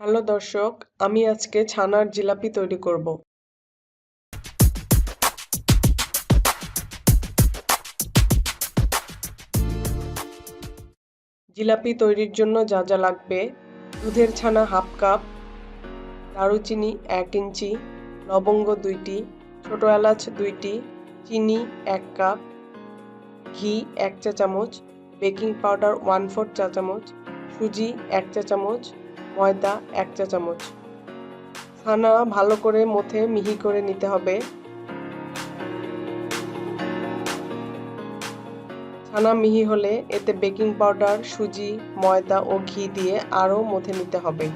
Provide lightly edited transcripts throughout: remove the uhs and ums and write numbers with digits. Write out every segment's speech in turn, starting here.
Hello দর্শক, আমি আজকে ছানার জিলাপি তৈরি করব। জিলাপি তৈরির জন্য যা যা লাগবে: দুধের ছানা হাফ কাপ, দারুচিনি 1 ইঞ্চি, লবঙ্গ 2টি, ছোট এলাচ 2টি, চিনি 1 কাপ, ঘি 1 চা চামচ, বেকিং পাউডার 1/4 চা চামচ, সুজি 1 চা চামচ, ময়দা 1 চা চামচ। ছানা ভালো করে মথে মিহি করে নিতে হবে। ছানা মিহি হলে এতে বেকিং পাউডার, সুজি, ময়দা ও ঘি দিয়ে আরও মথে নিতে হবে।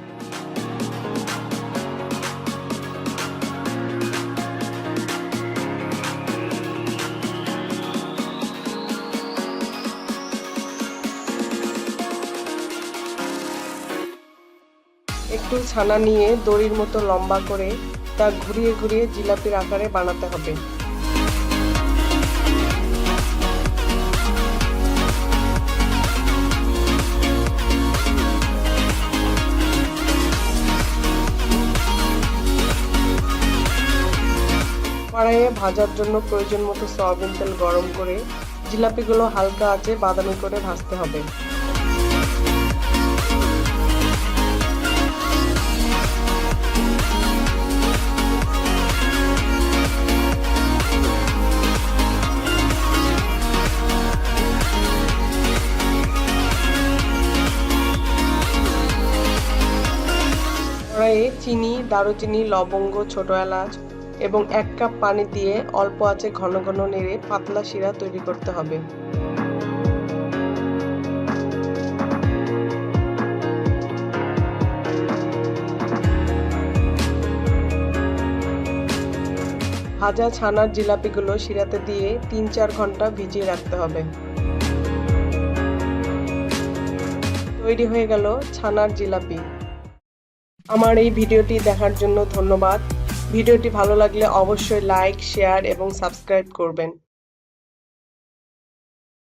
একটু ছানা নিয়ে দড়ির মতো লম্বা করে তা ঘুরিয়ে ঘুরিয়ে জিলাপির আকারে বানাতে হবে। কড়াইয়ে ভাজার জন্য প্রয়োজন মতো সয়াবিন তেল গরম করে জিলাপিগুলো হালকা আঁচে বাদামি করে ভাজতে হবে। কড়াইয়ে চিনি, দারুচিনি, লবঙ্গ, ছোট এলাচ এবং 1 কাপ পানি দিয়ে অল্প আঁচে ঘন ঘন নেড়ে পাতলা শিরা তৈরি করতে হবে। ভাজা ছানার জিলাপিগুলো শিরাতে দিয়ে 3-4 ঘন্টা ভিজিয়ে রাখতে হবে। তৈরি হয়ে গেল ছানার জিলাপি। আমার এই ভিডিওটি দেখার জন্য ধন্যবাদ। ভিডিওটি ভালো লাগলে অবশ্যই লাইক, শেয়ার এবং সাবস্ক্রাইব করবেন।